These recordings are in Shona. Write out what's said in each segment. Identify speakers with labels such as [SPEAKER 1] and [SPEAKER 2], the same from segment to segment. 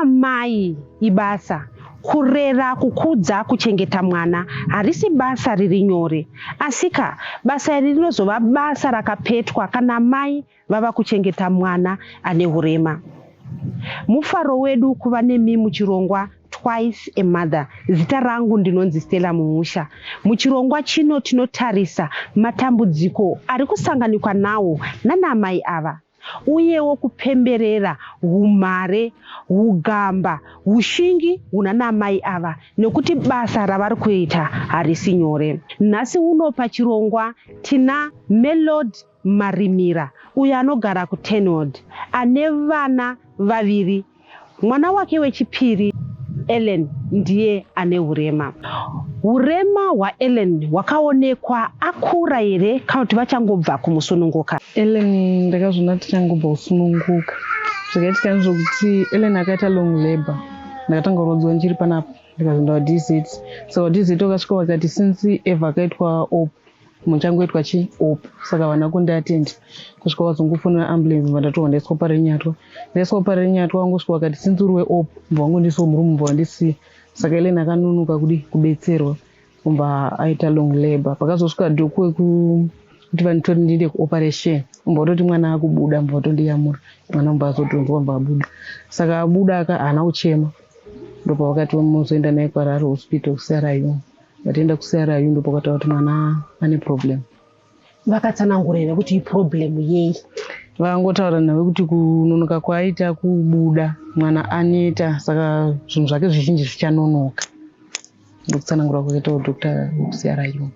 [SPEAKER 1] amai ibasa. Kurera, kukudza, kuchengeta mwana harisi basa riri nyore. Asika basa iri rinozova basa rakapetwa kana mai vava kuchengeta mwana ane hurema. Mufaro wedu kuva nemi muchirongwa Twice a Mother. Zita rangu ndinonzi Stella Mumusha. Muchirongwa chino tinotarisa matambudziko ari kusanganikwa nawo nanamai ava. Uyewo kupemberera humare, hugamba, hushingi huna namai ava nekuti basa ravari kuita harisi nyore. Nhasi uno pachirongwa tina Melody Marimira uyo anogara kuTenwood ane vana vaviri. Mwana wake wechipiri Ellen ndiye ane hurema. Hurema hwaEllen hwakaonekwa akura here kana kuti vachangobva kumusununguka?
[SPEAKER 2] Ellen ndakazvona tichangobva kusununguka. Zvakaitika ndezvokuti Ellen akaita long labor. Ndakatanga kurodzwa ndichiri panapa ndikazoenda kuDZ. Saka kuDZ wakasvika vakati since Eva akaitwa op muchangoitwa chi op. Saka vana kundiatendi kusvika vazongofonera ambulance vandatorwa ndaiswa paRenyatwa. Ndaiswa paRenyatwa wangosvika vakati since uri weop mbva wangondiiswa murumu mbva wandisiya. Saka Ellen akanonoka kubetserwa kumba aita long labor. Pakazosvika dhoku wekuti vanitori ndinde kuoperation mbva watoti mwana akubuda mbva watondiyamura mwana mbva azotonzwa mbva abuda. Saka abuda haana kuchema ndopa wakati muzoenda naye kwaRaro hospital kuCRU. Vatienda kuCRU ndopa wakataura kuti mwana ane problem.
[SPEAKER 1] Vakatsanangurira kuti problem yei?
[SPEAKER 2] Vakangotaura nawe kuti kunonoka kwaita kubuda mwana aneta saka zvinhu zvake zvizhinji zvichanonoka. Ndokutsanangura kwakaita kudhokta kuCRU.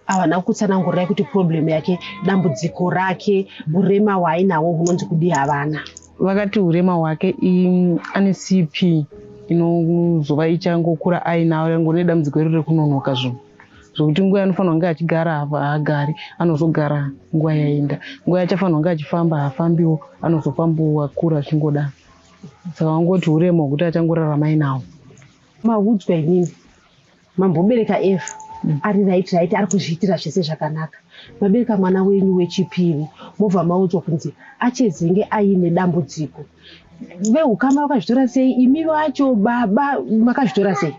[SPEAKER 1] Havana kutsanangurira kuti problem yake dambudziko rake hurema hwaainahwo hunonzi kudii havana?
[SPEAKER 2] Vakati hurema hwake ane CP inozova ichangokura ainawo yangone dambudziko riri rekunonoka zvinhu. Zvokuti nguva anofanirwa kunge achigara apa haagari, anozogara nguva yaenda. Nguva yachafanirwa kunge achifamba haafambiwo, anozofambawo akura achingoda. Saka wangoti hurema hwekuti achangorarama ainawo.
[SPEAKER 1] Mahudzwa inini mambobereka Eva ari right ari kuzviitira zvese zvakanaka. Mabereka mwana wenyu wechipiri mobva maudzwa kunzi achezenge aine dambudziko. Vehukama vakazvitora sei? Imi vacho baba makazvitora sei?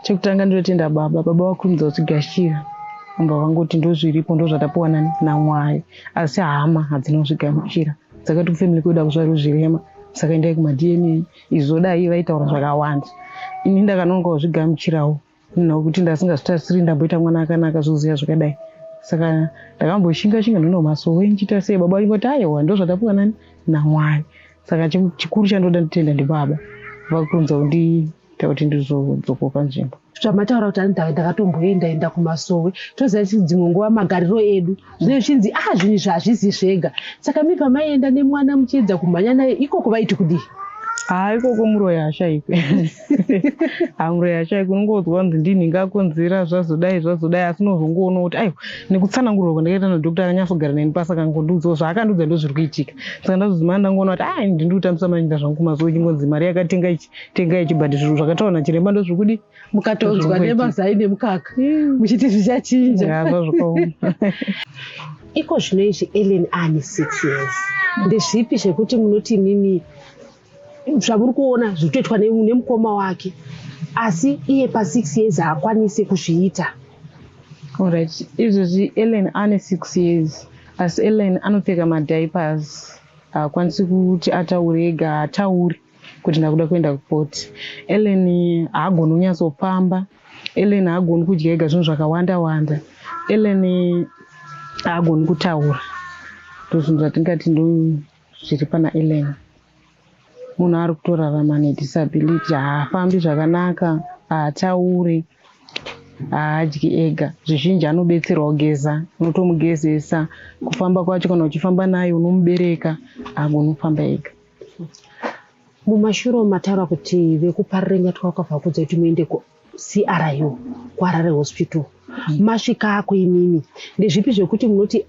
[SPEAKER 2] Chekutanga ndinotenda baba vakunzwa kuti Gashira mbva vangoti ndozviripo ndozvatapuwa naMwari, asi hama hadzina kuzvigamuchira. Dzakati kufamily kuda kuzvaro zvirema saka endai kumaDNA izodai vaitaura zvakawanda. Ini ndakanonoka kuzvigamuchirawo nokuti ndasingazotarisiri ndamboita mwana akanaka zvoziva zvakadai. Saka ndakamboshinga ndino masowe nchita sei baba ingoti aiwa ndozvatapuwa naMwari. Saka chikuru chandoda nditenda ndibaba vakunzwa kundiita kuti ndizodzokoka nzvimbo.
[SPEAKER 1] Zvamataura kuti ndakatomboenda kumasowe toziva kuti dzimwe nguva magariro edu zvinezvinzi zvinhu zvazvizi zvega. Saka mi pamaienda nemwana muchiedza kumhanya naye ikoko vaiti kudii?
[SPEAKER 2] Ikoko muroya hashaikwe. Muroya hashaikwe unongodzwa kunzi ndini ngakonzera zvazodai asi unozongoona kuti aiwa nekutsanangurirwa kwandakaita nadhokota akanyasogara neni pasi akangondiudzawo zvaakandiudza ndozviri kuitika. Saka ndazozimana ndangoona kuti ndiri kutambisa maninda zvangu kumazuva chingonzi mari yakatenga ichi tenga ichi but zvinhu zvakataura nachiremba ndozviri kudi
[SPEAKER 1] mukataudzwa nemazai nemukaka muchiti zvichachinja.
[SPEAKER 2] Zvazvakaoma.
[SPEAKER 1] Iko zvino izvi Ellen ane 6 years. Ndezvipi zvekuti munoti mimi zvamuri kuona zvitoitwa nemukoma wake asi iye pa6 years haakwanisi kuzviita?
[SPEAKER 2] Alright, izvozvi Ellen ane 6 years asi Ellen anopfeka madiapers, haakwanisi kuti ataure ega, haatauri kuti ndakuda kuenda kupoti. Ellen haagoni kunyatsofamba. Ellen haagoni kudya ega zvinhu zvakawanda wanda. Ellen haagoni kutaura. Ndozvinhu zvatingati ndo zviri pana Ellen. Munhu ari kutorarama nedisability, haafambi zvakanaka, haatauri, haadyi ega. Zvizhinji anobetserwa kugeza, unotomugezesa. Kufamba kwacho kana uchifamba naye unomubereka, haagoni kufamba ega.
[SPEAKER 1] Mumashure mataura kuti vekupaRenyatwa vakabva kudza kuti muende kuCRU kuHarare hospital. Masvika ako imimi ndezvipi zvekuti munoti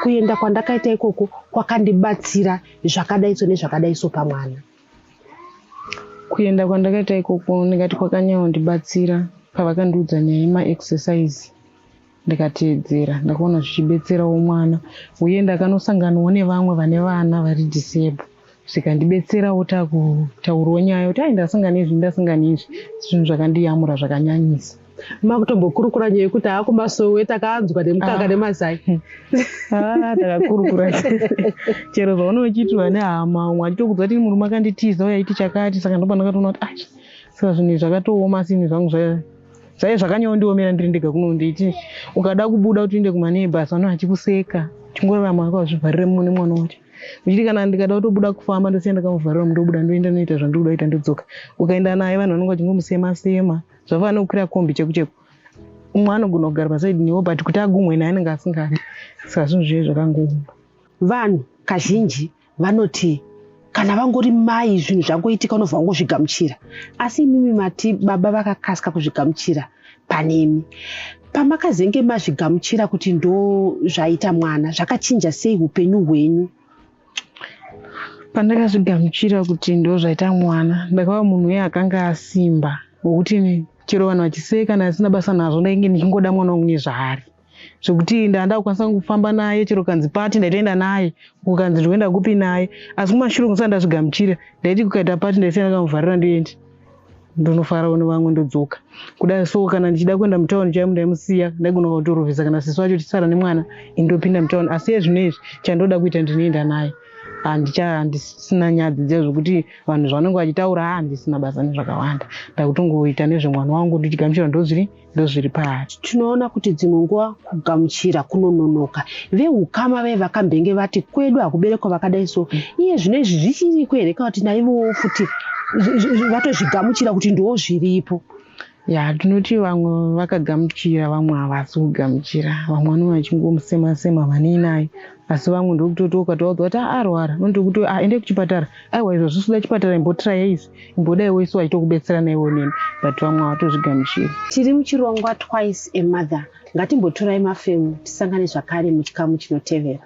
[SPEAKER 1] kuenda kwandakaita ikoko kwakandibatsira zvakadaiso nezvakadaiso pamwana?
[SPEAKER 2] Kuenda kwandakaita ikoko ndingati kwakanyakundibatsira pavakandiudza nyaya yemaexercise ndikateedzera ndakaona zvichibetserawo mwana uye ndakanosanganawo nevamwe vane vana vari disabled zvikandibetserawo takutaurawo nyaya kuti ai ndasinga nezvi zvinhu zvakandiyamura zvakanyanyisa.
[SPEAKER 1] Makutombokurukura nyaya yekuti akumasowe takaanzwa nemukaka nemazai.
[SPEAKER 2] Takakurukura chero zvaunochitirwa nehama umwe achitokudza kuti murume akanditiza yaiti chakati saka ndopa ndakatoona kuti saka zvinhu zvakatooma sinhu zvangu zvai zvakanyondiomera ndiri ndega kuno nditi ukada kubuda kuti uende kumaneighbors vano achikuseka chingorarama wakazvivharira mune mwana wacho uchiti kana ndikada kutobuda kufamba ndosiya ndakamuvharira ndobuda ndoenda noita zvandinoda kuita ndodzoka ukaenda naye vanhu vanenge vachingomusema zvavana kukwira kombi chekucheko umwe anogona kugara pasaidi newo but kuti agumwe naye anenge asingadi saka zvinhu zviye zvakangooma.
[SPEAKER 1] Vanhu kazhinji vanoti kana vangori mai zvinhu zvangoitika unobva wangozvigamuchira, asi imimi mati baba vakakasika kuzvigamuchira panemi. Pamakazenge mazvigamuchira kuti ndo zvaita mwana zvakachinja sei upenyu hwenyu?
[SPEAKER 2] Pandakazvigamuchira kuti ndo zvaita mwana ndakava munhu uye akanga asimba wokuti chero vanhu vachiseka kana asina basa nazvo ndainge ndichingoda mwana wangu nezvaari zvekuti ndanda kukwanisa kufamba naye chero kanzi pati ndaitoenda naye kukanzi ndoenda kupi naye asi kumashure kunsa ndazvigamuchira ndaiti kukaita pati ndaisiya ndakamuvharira ndoendi ndonofarawo nevamwe ndodzoka kudai so kana ndichida kuenda mutauni chaimu ndaimusiya ndaigona kutorovhesa kana sisi wacho tisara nemwana indopinda mutauni asi yezvinezvi chandoda kuita ndinoenda naye handisina nyadzi dzezvokuti vanhu zvanenge vachitaura handisina basa nezvakawanda ndakutongoita nezvemwana wangu ndichigamuchira ndozviri paari.
[SPEAKER 1] Tinoona kuti dzimwe nguva kugamuchira kunononoka. Veukama vai vakambenge vati kwedu hakuberekwa vakadai so iye zvinezvi zvichiriko here kana kuti naivowo futi vatozvigamuchira kuti ndo zviripo?
[SPEAKER 2] Ya tinoti vamwe vakagamuchira vamwe havasi kugamuchira vamwe vanenge vachingomusema vanei naye asi vamwe ndokutotoka taudzwa kuti arwara nondokuti ende kuchipatara aiwa izvo zvisuda chipatara imbotiraya izvi imbodaiwo isu vachitokubetsera naiwo neni but vamwe havatozvigamuchira.
[SPEAKER 1] Tiri muchirongwa Twice a Mother. Ngatimbotorai mafemu tisangane zvakare muchikamu chinotevera.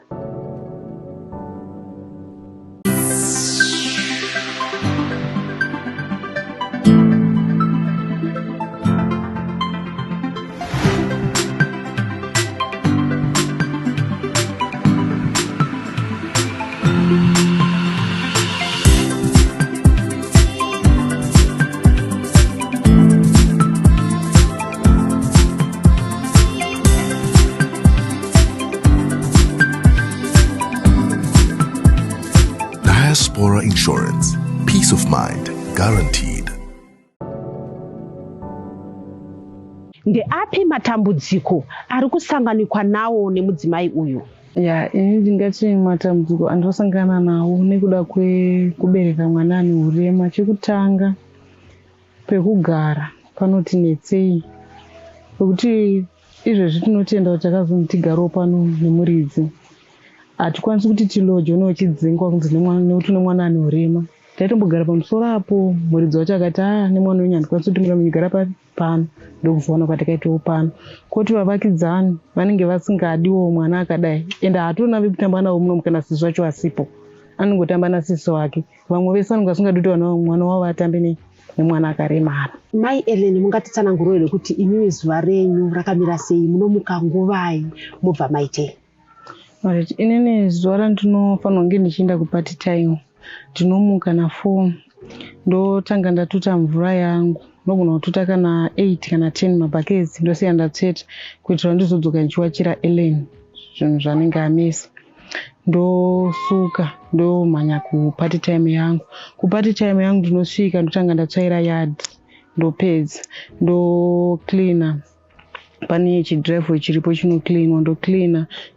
[SPEAKER 3] Diaspora Insurance. Peace of mind guaranteed.
[SPEAKER 1] Ndeapi matambudziko ari kusanganikwa nawo nemudzimai uyu?
[SPEAKER 2] Ini ndingati matambudziko andosangana nawo nekuda kubereka mwana ane urema. Chekutanga pekugara panotinetsei pekuti izvezvi tinotenda kuti takazonzi tigarewo pano nemuridzi hatikwanisi kuti tiloje nechidzingwa kunzi nekuti une mwana ane urema. Taitombogara pamusoro apo muridzi wacho akati nemwana wenyu handikwanisi kutumira munyigara pano ndokuzoona kwatakaitawo pano kuti vavakidzani vanenge vasingadiwo mwana akadai ende hatona vekutamba nawo muno kana sisi wacho asipo anongotamba nasisi wake vamwe vese vanenge vasingadi kuti mwana wavo atambe nemwana akaremara.
[SPEAKER 1] Mai Ellen, mungatitsananguro here kuti imimi zuva renyu rakamira sei, munomuka nguvai mubva maitei?
[SPEAKER 2] Inini zuva randinofanirwa kunge ndichienda kupati time ndinomuka na4 ndotanga ndatuta mvura yangu ndogona kututa kana 8 kana 10 mabhakezi ndosiya ndatsveta kuitira ndizodzoka ndichiwachira Ellen zvinhu zvanenge amesa ndosuka ndomhanya kupati time yangu. Kupati time yangu ndinosvika ndotanga ndatsvaira yard ndopedza ndoklina pane chidriveway chiripo chinoklinwa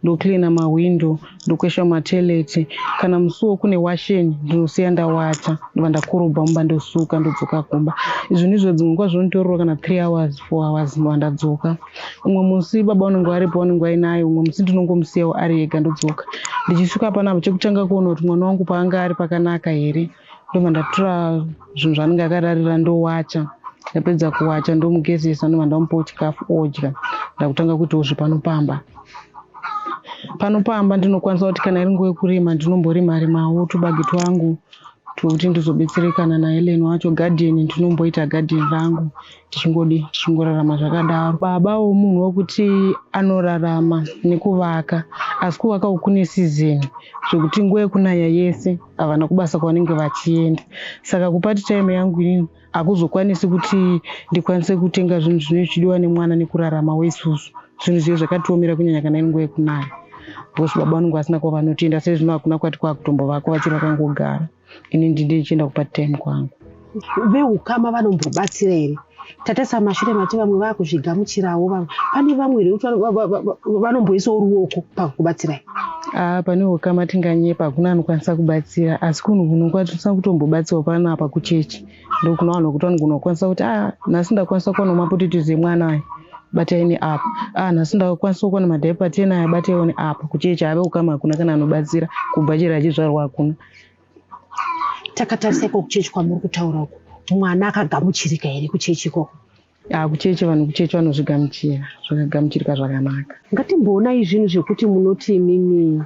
[SPEAKER 2] ndoklina mahwindo ndokwesha mateleti kana musuwo kune washeni ndinosiya ndawata ndobva ndakorobha mumba ndosuka ndodzoka kumba. Izvi ndizvo dzimwe nguva zvinotorora kana 3 hours 4 hours ndobva ndadzoka. Umwe musi baba unenge aripo wanenge ainaye umwe musi ndinongomusiyawo ari ega ndodzoka ndichisvika panapo chekutanga kuona kuti mwana wangu paanga ari pakanaka here ndobva ndatora zvinhu zvanenge akararira ndowacha ndapedza kuwacha ndomugezesa ndobva ndamupawo chikafu odya ndakutanga kuitawo zvepanopamba. Panopamba ndinokwanisa kuti kana iri nguva yekurima ndinomborima-rimawo tubagi twangu twekuti ndizobetserekana naEllen wacho. Garden ndinomboita garden rangu tichingorarama zvakadaro. Baba womunhu wekuti anorarama nekuvaka, asi kuvaka kune season zvekuti nguva yekunaya yese havana kubasa kwavanenge vachienda. Saka kupati time yangu inini hakuzokwanisi kuti ndikwanise kutenga zvinhu zvinochidiwa nemwana nekurarama weisusu. Zvinhu zviye zvakatiomera kunyanya kana iri nguva yekunaya. Bosi baba vanenge vasina kwavanotienda, sezvino hakuna kwati kwakutombovako vachiri vakangogara. Ini ndichienda kupati time kwangu.
[SPEAKER 1] Veukama vanombobatsira here? Tatesa mashure mati vamwe vakuzvigamuchirawo, pane vamwe here vanomboisawo ruoko pakubatsira?
[SPEAKER 2] Pane ukama tinganyepa, hakuna anokwanisa kubatsira, asi kunhu kunokwanisa kutombobatsirawo panapa kuchechi. Ndokuna vanhu kuti vanokwanisa kuti nhasi ndakwanisa kuwana mapotitozi emwana aya, bataini apa. Nhasi ndakwanisa kuwana madhaipa 10 aya, bataioni apa. Kuchechi ave ukama hakuna kana anobatsira, kubva chero achizvarwa hakuna.
[SPEAKER 1] Takatarisako kuchechi kwamuri kutaura uko, mwana akagamuchirika here kuchechi ikoko?
[SPEAKER 2] Kuchechi vanhu kuchechi vanozvigamuchira, zvakagamuchirika zvakanaka.
[SPEAKER 1] Ngatimboonai zvinhu zvekuti munoti imimi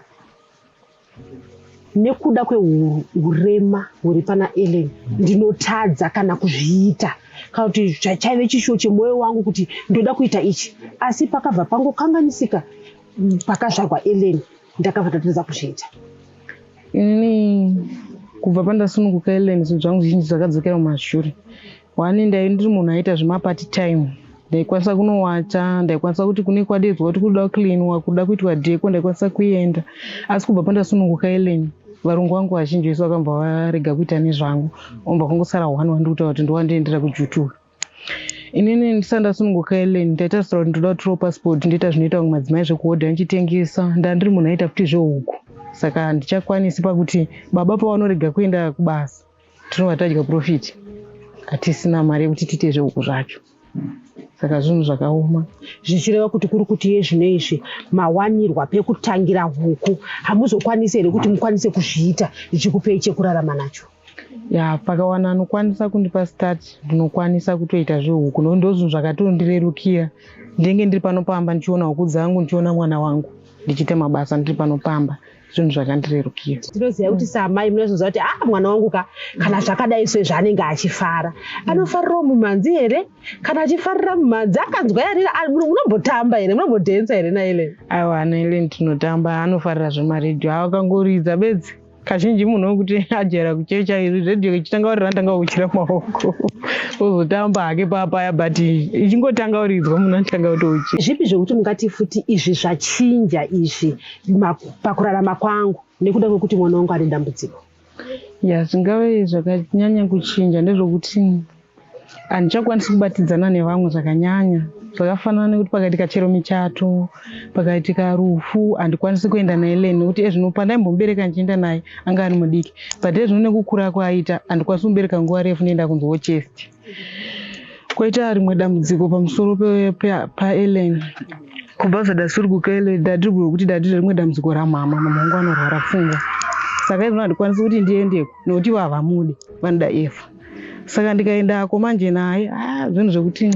[SPEAKER 1] nekuda kweurema huri pana Ellen ndinotadza kana kuzviita, kana kuti chaive chishuwo chemwoyo wangu kuti ndoda kuita ichi, asi pakabva pangokanganisika pakazvarwa Ellen ndakabva ndatadza kuzviita.
[SPEAKER 2] Inini kubva pandasununguka Ellen zvinhu zvangu zhinji zvakadzokera mumashure. Wani ndiri munhu aita zvemapati time, ndaikwanisa kunowacha, ndaikwanisa kuti kune kwadedzwa kuti kuda kucleanwa, kuda kuitwa dheko, ndaikwanisa kuenda. Asi kubva pandasununguka Ellen, varungu vangu vazhinji vese vakabva varega kuita nezvangu, obva kungosara one wandikuta kuti ndowandiendera kuJutura. Inini ndisati ndasununguka Ellen ndaitarisira kuti ndoda kutora passport ndoita zvinoita vamwe madzimai zvekuhodha ndichitengesa. Ndandiri munhu aita futi zvehuku, saka handichakwanisi pakuti baba pavanorega kuenda kubasa tinobva tadya profit, hatisina mari yekuti tiite zvehuku zvacho. Saka zvinhu zvakaoma.
[SPEAKER 1] Zvichireva kuti kuri kuti iye zvino izvi mawanirwa pekutangira huku hamuzokwanisi here kuti mukwanise kuzviita zvichikupei chekurarama nacho?
[SPEAKER 2] Pakawana anokwanisa kundipa start ndinokwanisa kutoita zvehuku, ndo zvinhu zvakatondirerukira. Ndenge ndiri panopamba ndichiona huku dzangu, ndichiona mwana wangu ndichiita mabasa ndiri panopamba, zvinhu zvakandirerukira.
[SPEAKER 1] Tinoziva kuti samai munoziva kuti mwana wangu kana zvakadai zvaanenge achifara anofarirawo mumhanzi here? Kana achifarira mumhanzi akanzwa here? Munombotamba here? Munombodhensa here naEllen?
[SPEAKER 2] Aiwa, ana Ellen tinotamba, anofarira zvemaredhio akangoridza bedzi. Kazhinji munhu wekuti ajera kuchecha iri redhio ichitanga uri randanga uchira maoko ozotamba hake papaya, but ichingotanga uridzwa munhu anotanga kutochi.
[SPEAKER 1] Zvipi zvekuti mungati futi izvi zvachinja izvi pakurarama kwangu nekuda kwekuti mwana wangu ane dambudziko?
[SPEAKER 2] Zvingave zvakanyanya kuchinja ndezvokuti handichakwanisi kubatidzana nevamwe zvakanyanya. Zvakafanana nekuti pakaitika chero michato, pakaitika rufu, handikwanisi kuenda naEllen nekuti ezvino pandaimbomubereka ndichienda naye anga ari mudiki, but ezvino nekukura kwaaita handikwanisi kumubereka nguva refu ndienda kunzwawo chest. Koita rimwe dambudziko pamusoro paEllen. Kubva zvadasununguka Ellen ndadirigura kuti dadiri rimwe dambudziko ramama, mama wangu anorwara pfungwa. Saka izvino handikwanisi kuti ndiendeko nekuti vavamude vanoda efa. Saka ndikaendako manje naye zvinhu zvekuti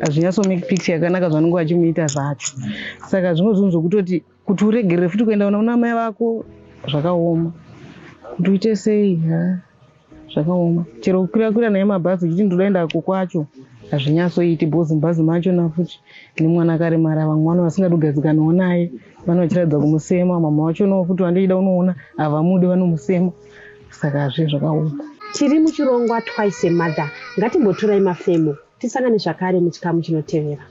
[SPEAKER 2] hazvinyatsomake picture yakanaka zvanenge vachimuita zvacho. Saka zvimwe zvinhu zvokutoti kuti uregerere futi kuenda una mai vako zvakaoma, kuti uite sei zvakaoma. Chero kukwira naye mabhazi uchiti ndodaendako kwacho hazvinyatsoiti, bhozi mubhazi macho nafuti nemwana akaremara. Vamwe vano vasingadogadzikanawo naye vano vachiradza kumusema, mama wacho nawo futi vandoida unoona havamude vanomusema. Saka hazve zvakaoma.
[SPEAKER 1] Tiri muchirongwa Twice a Mother. Ngatimbotorai mafemo tisangane zvakare muchikamu chinotevera.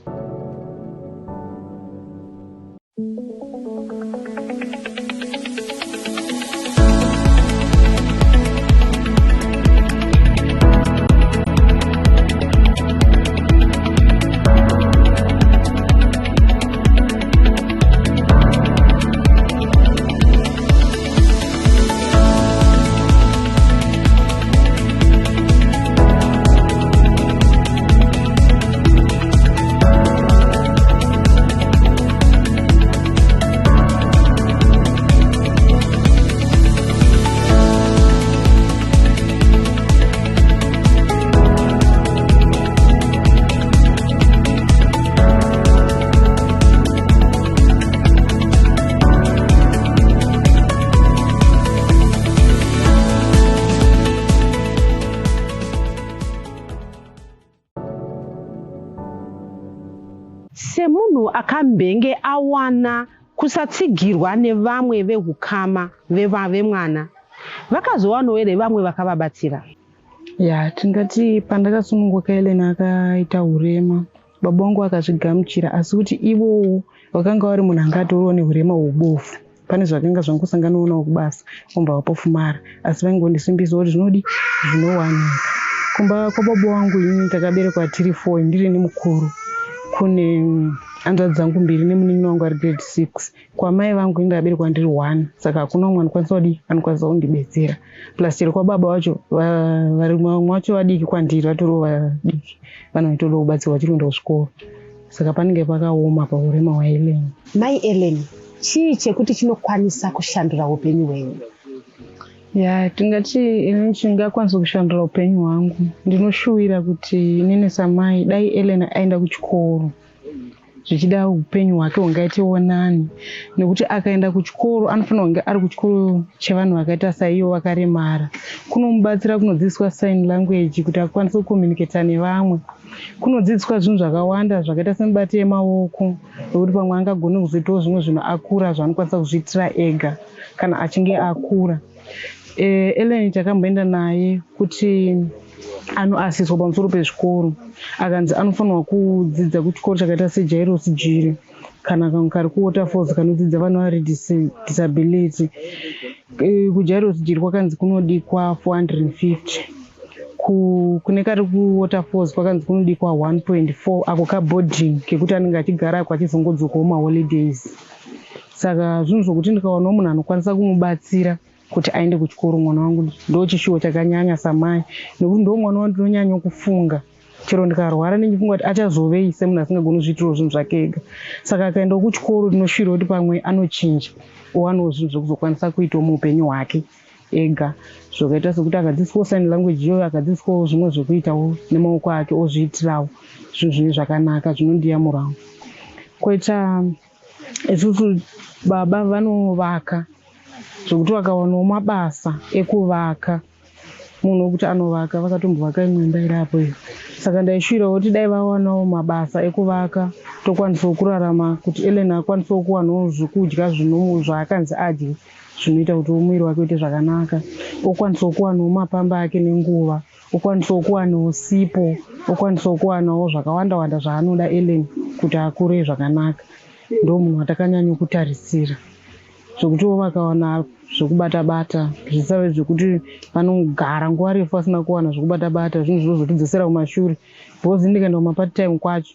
[SPEAKER 1] Semunhu akambenge awana kusatsigirwa nevamwe vehukama vemwana, vakazowanawo here vamwe vakavabatsira?
[SPEAKER 2] Ya, tingati pandakasununguka Elena akaita urema, baba wangu akazvigamuchira, asi kuti ivowo vakanga vari munhu angatoriwo neurema hwubofu. Pane zvakanga zvangosanganawo nawo kubasa kumba wapofumara, asi vaingondisimbisa kuti zvinodi zvinowanika. Kumba kwababa wangu ini takaberekwa tiri 4, ndiri nemukuru. Kune hanzvadzi dzangu 2 nemunin'ina wangu ari grade 6. Kwamai vangu ndaberekwa ndiri 1, saka hakuna umwe anokwanisa kudi anokwanisa kundibetsera. Plus chero kwababa wacho vari mumwe wacho vadiki kwandiri, vatoriwo vadiki, vanoitoda kubatsirwa chiroenda kuchikoro. Saka panenge pakaoma paurema hwaEleni.
[SPEAKER 1] Mai Eleni, chii chekuti chinokwanisa kushandura upenyu hwenyu?
[SPEAKER 2] Ya, tingati ini chingakwanisa kushandura upenyu hwangu, ndinoshuwira kuti inini samai dai Elena aenda kuchikoro, zvichida upenyu hwake hungaitewo nani, nekuti akaenda kuchikoro anofanira kunge ari kuchikoro chevanhu vakaita saiyo vakaremara. Kunomubatsira kunodzidziswa sign language kuti akwanise kucommunicata nevamwe. Kunodzidziswa zvinhu zvakawanda zvakaita semibati yemaoko, nokuti pamwe angagone kuzoitawo zvimwe zvinhu akura zvaanokwanisa kuzviitira ega kana achinge akura. Eleni takamboenda naye kuti anoasiswa pamusoro pezvikoro, akanzi anofanirwa kudzidza kuchikoro chakaita seJairos Jiri kana kari kuWaterfalls kanodzidza vanhu vari disability. KuJairos Jiri kwakanzi kunodikwa 450, kune kari kuWaterfalls kwakanzi kunodikwa 1.4, ako kaboarding kekuti anenge achigarako achizongodzokawo maholidays. Saka zvinhu zvokuti ndikaonawo munhu anokwanisa kumubatsira kuti aende kuchikoro mwana wangu ndo chishuwo chakanyanya samai, nekuti ndo mwana wangu ndinonyanya kufunga. Chero ndikarwara ndichifunga kuti achazovei semunhu asingagoni kuzviitirawo zvinhu zvake ega. Saka akaenda kuchikoro ndinoshuvira kuti pamwe anochinja, owanawo zvinhu zvokuzokwanisa kuitawo muupenyu hwake ega, zvokaita sekuti akadzidziswawo sign language iyoyo, akadzidziswawo zvimwe zvokuitawo nemaoko ake ozviitirawo zvinhu zvine zvakanaka zvinondiyamurawo. Koita isusu baba vanovaka, zvokuti vakawanawo mabasa ekuvaka, munhu wekuti anovaka, vakatombovaka imwe imba iri apo iyo. Saka ndaishuvirawo kuti dai vawanawo mabasa ekuvaka tokwanisawo kurarama, kuti Elena akwanisawo kuwanawo zvokudya zvaakanzi adye zvinoita kuti muviri wake uite zvakanaka, okwanisawo kuwanawo mapamba ake nenguva, okwanisawo kuwanawo sipo, okwanisawo kuwanawo zvakawanda-wanda zvaanoda Eleni kuti akure zvakanaka. Ndo munhu watakanyanya kutarisira, zvokuti vakawana zvokubata-bata, zvisave zvokuti vanogara nguva refu asina kuwana zvokubata-bata, zvinhu zvinozotidzosera kumashure. Because ndikaenda kumapart time kwacho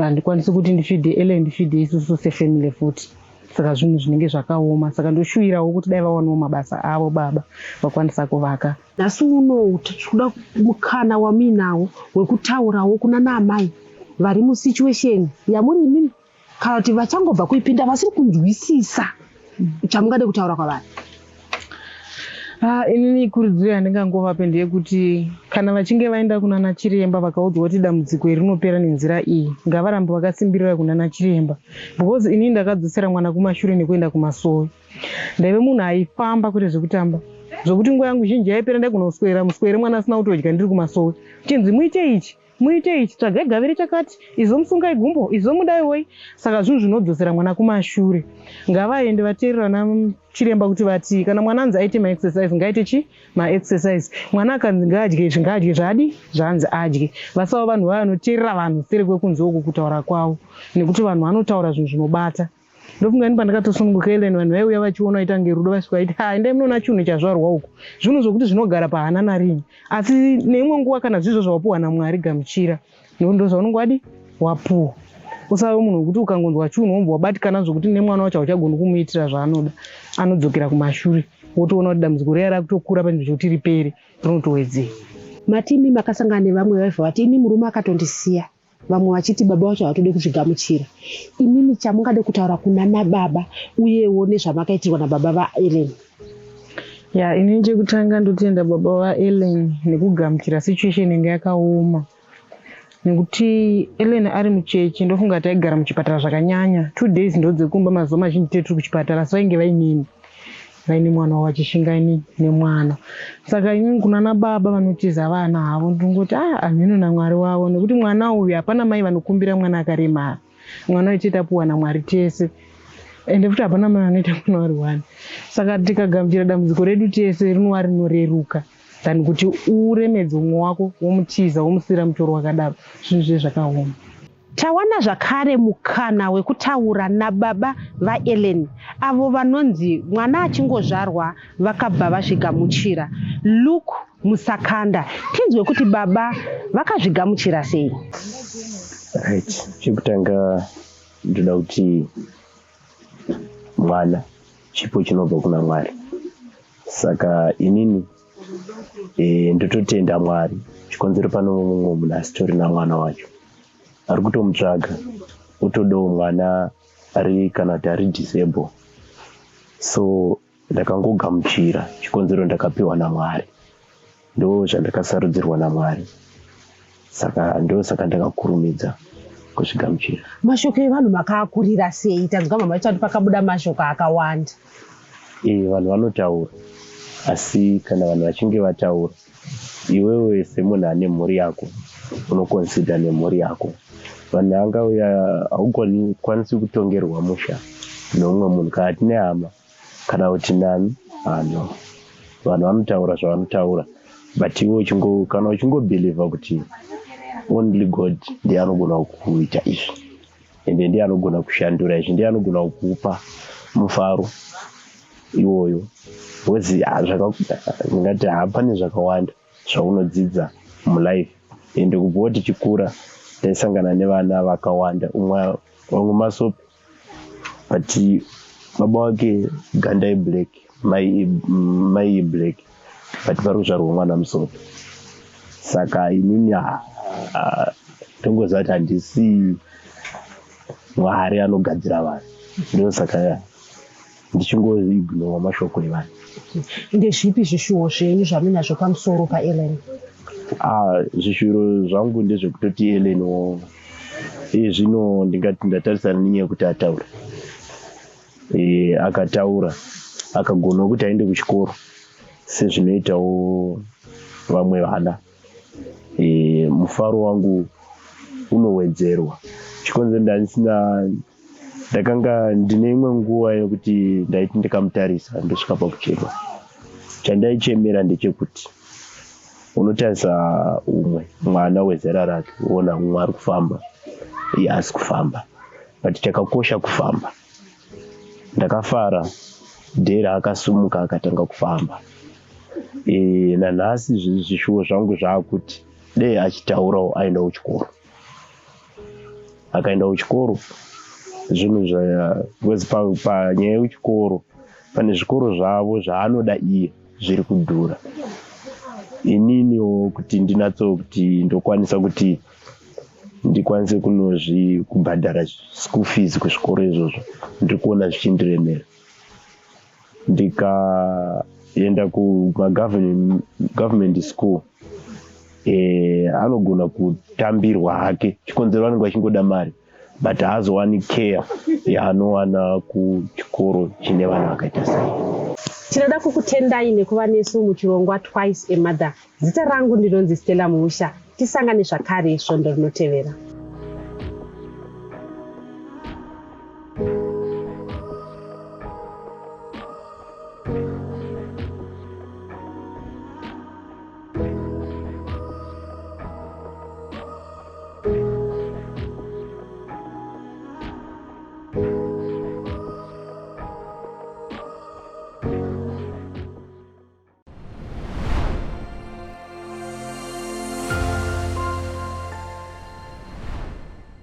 [SPEAKER 2] handikwanisi kuti ndifidhe Eleni, ndifidhe isusu sefamily futi. Saka zvinhu zvinenge zvakaoma, saka ndoshuvirawo kuti dai vawanawo mabasa avo baba vakwanisa kuvaka.
[SPEAKER 1] Nhasi unowu tichikuda mukana wamuinawo wekutaurawo kuna naamai vari musituation yamuri imimi, kana kuti vachangobva kuipinda vasiri kunzwisisa chamungade kutaura kwavari.
[SPEAKER 2] Inini ikurudziro yandingangovapa ndeyekuti kana vachinge vaenda kunana chiremba vakaudzwa kuti dambudziko iri rinopera nenzira iyi, ngavarambe vakasimbirira kunana chiremba. Because inini ndakadzosera mwana kumashure nekuenda kumasowe, ndaive munhu aifamba kwete zvekutamba, zvokuti nguva yangu zhinji yaipera ndaigona kuswera muswere mwana asina kutodya ndiri kumasowe, chinzi muite ichi muite ichi, tsvagai gavere chakati, izomusungai gumbo, izomudaiwoi. Saka zvinhu zvinodzosera mwana kumashure. Ngavaende vateerera nachiremba kuti vati kana mwana anzi aite maexercise ngaaite chi maexercise, mwana akanzi ngaadye zvingaadye zvadi zvaanzi adye. Vasawo vanhu vaya vanoteerera vanhu sere kwekunze uku kutaura kwavo, nekuti vanhu vanotaura zvinhu zvinobata. Ndofunga ini pandakatosununguka Eleni vanhu vaiuya vachiona ita ngerudo vasvika vaiti endai munoona chiunhu chazvarwa uku, zvinhu zvokuti zvinogara pahana narini, asi neimwe nguva kana zvizvo zvawapuwa naMwari gamuchira, nekuti ndo zvaunenge wadi wapuwa. Usave munhu wekuti ukangonzwa chiunhu wobva wabatikana zvokuti nemwana wacho hauchagoni kumuitira zvaanoda, anodzokera kumashure, wotoona kuti dambudziko riya rakutokura panzvimbo kuti ripere rinotowedzera.
[SPEAKER 1] Matimi makasangana nevamwe vaibva vati ini murume akatondisiya, vamwe vachiti baba vacho havatode kuzvigamuchira. Imini chamungade kutaura kuna nababa uyewo nezvamakaitirwa nababa vaEleni?
[SPEAKER 2] Ya, ini chekutanga ndotenda baba vaEleni nekugamuchira situation inge yakaoma, nekuti Eleni ari muchechi ndofunga taigara muchipatara zvakanyanya 2 days ndodzekumba, mazuva mazhinji tiri kuchipatara, so vainge vainini. vaine mwana wachishingaini nemwana. Saka inini kunana baba vanotiza vana havo ndingoti amhino naMwari wavo, nekuti mwana uyu hapana mai vanokumbira mwana akaremara. Mwana uyu chetapuwa naMwari tese, ende futi hapana mai vanoita mwana wari wani. Saka tikagamuchira dambudziko redu tese rinova rinoreruka than kuti uremedze umwe wako womutiza womusira mutoro wakadaro. Zvinhu zvezvakaoma.
[SPEAKER 1] Tawana zvakare mukana wekutaura nababa vaEllen avo vanonzi mwana achingozvarwa vakabva vazvigamuchira. Luke Musakanda, tinzwe kuti baba vakazvigamuchira sei?
[SPEAKER 4] Right. Chekutanga ndoda kuti mwana chipo chinobva kuna Mwari. Saka inini ndototenda Mwari. Chikonzero pano mumwe munhu asitori namwana wacho. Ari kutomutsvaga, utodawo mwana ari kana kuti ari disable. So ndakangogamuchira chikonzero ndakapiwa naMwari. Ndo zvandakasarudzirwa naMwari. Saka ndakakurumidza kuzvigamuchira.
[SPEAKER 1] Mashoko evanhu makaakurira sei? Tanzwa mama vacho pakabuda mashoko akawanda.
[SPEAKER 4] Vanhu vanotaura, asi kana vanhu vachinge vataura, iwewe semunhu ane mhuri yako unokonsida nemhuri yako. Vanhu angauya haukwanisi kutongerwa musha neumwe munhu kana tine hama kana kuti nani. Vanhu vanotaura zvavanotaura, but iwe kana uchingobhilivha kuti only God ndiye anogona kuita izvi, ende ndiye anogona kushandura izvi, ndiye anogona kukupa mufaro iwoyo. Wezi ngati hapane zvakawanda zvaunodzidza mulife, ende kubva tichikura taisangana nevana vakawanda, umwe masopi, but baba wake ganda iblack, mai iblack, but varuzvarwa mwana musopi. Saka inini tongozati handisi Mwari anogadzira vanhu, ndo saka ndichingoignora mashoko evanhu.
[SPEAKER 1] Ndezvipi zvishuwo zvenyu zvamunazvo pamusoro paEllen?
[SPEAKER 4] Zvishuwo zvangu ndezvekutoti Ellen zvino ndingati ndatarisana nenyaya yekuti ataura. Akataura akagona kuti aende kuchikoro sezvinoitawo vamwe vana. Mufaro wangu unowedzerwa. Chikonzero ndakanga ndine imwe nguva yekuti ndaiti ndikamutarisa ndosvika pakuchema. Chandaichemera ndechekuti unotarisa umwe mwana wezera rake uona umwe ari kufamba, iye asi kufamba, but chakakosha kufamba. Ndakafara dhera akasumuka akatanga kufamba. Nanhasi zvishuwo zvangu zvaakuti dei achitaurawo aenda kuchikoro. Akaenda kuchikoro zvinhu panyaya yekuchikoro pane zvikoro zvavo zvaanoda iye zviri kudhura. Ininiwo kuti ndinatso kuti ndokwanisa kuti ndikwanise kubhadhara school fees kuzvikoro izvozvo, ndiri kuona zvichindiremera. Ndikaenda kumagovernment school, anogona kutambirwa hake, chikonzero anenge achingoda mari, but haazowani care yaanowana kuchikoro chine vanhu vakaita sei.
[SPEAKER 1] Tinoda kukutendai nekuva nesu muchirongwa Twice a Mother. Zita rangu ndinonzi Stella Muusha. Tisangane zvakare svondo rinotevera.